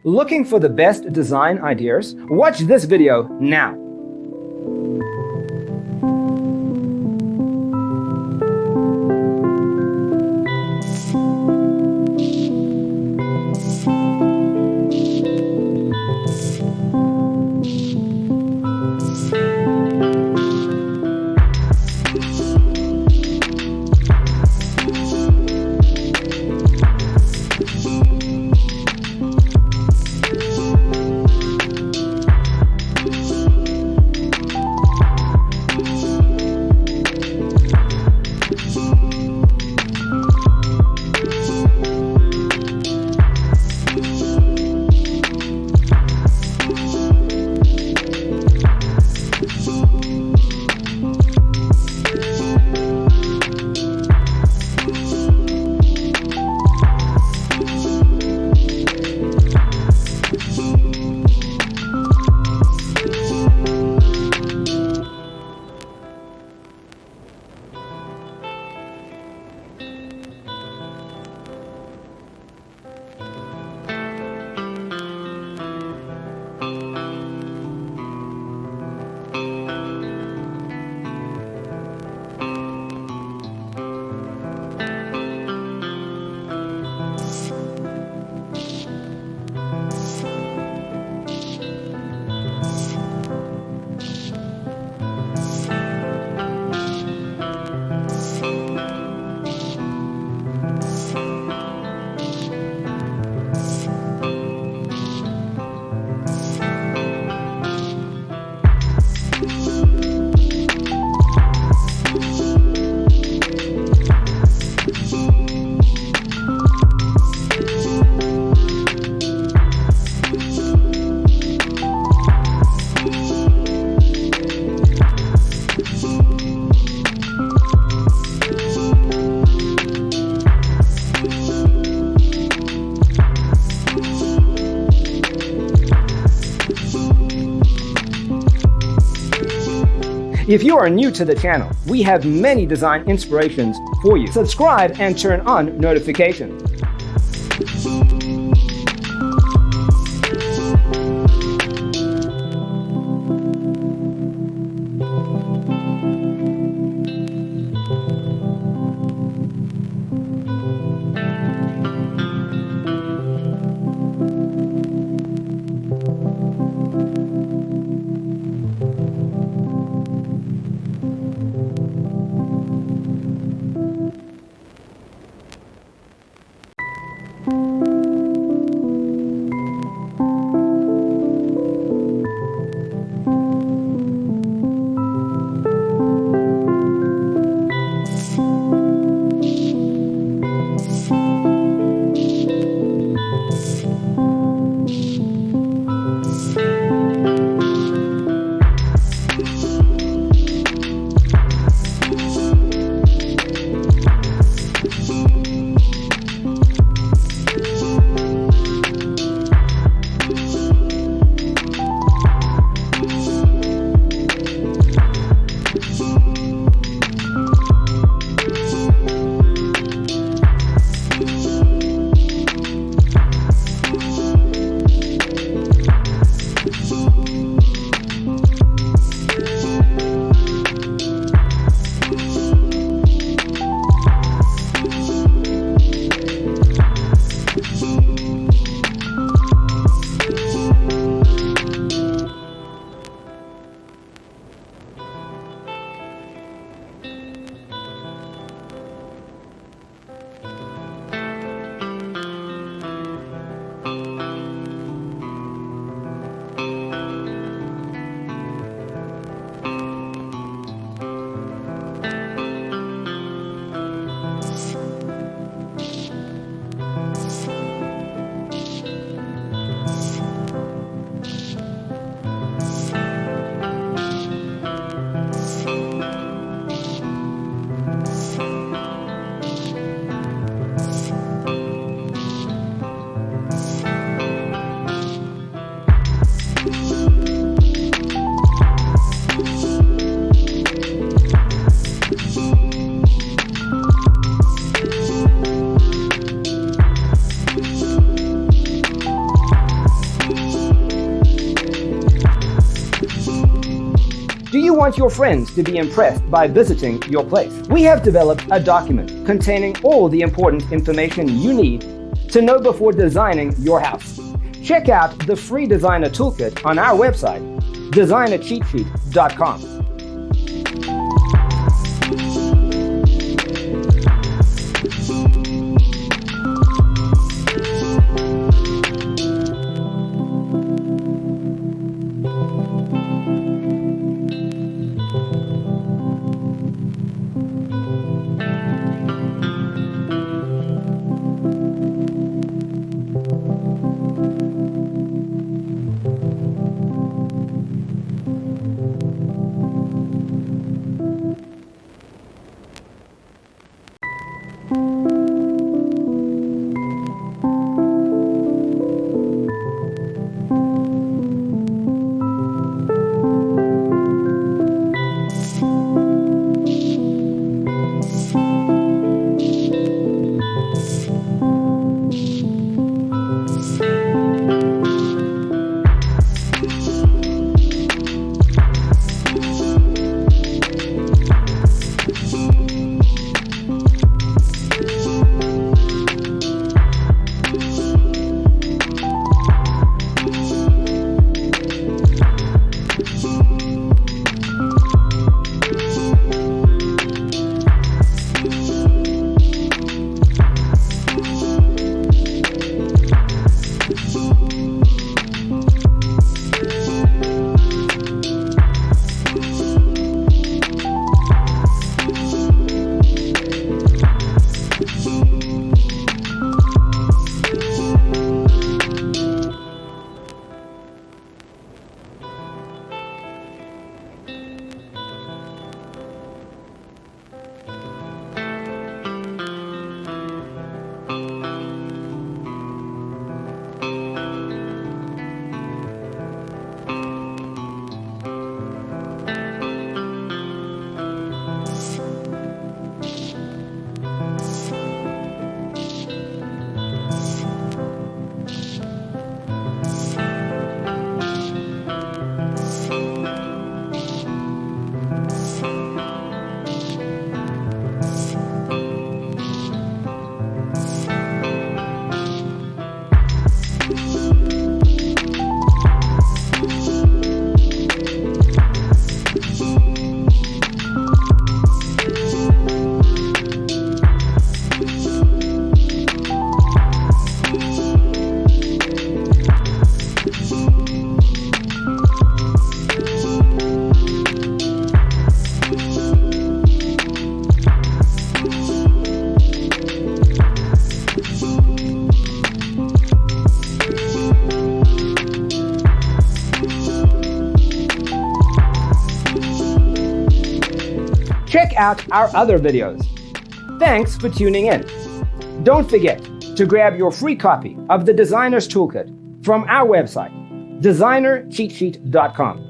Looking for the best design ideas? Watch this video now. If you are new to the channel, we have many design inspirations for you. Subscribe and turn on notifications. want your friends to be impressed by visiting your place. We have developed a document containing all the important information you need to know before designing your house. Check out the free designer toolkit on our website, designercheatsheet.com. Check out our other videos. Thanks for tuning in. Don't forget to grab your free copy of the Designer's Toolkit from our website, designercheatsheet.com.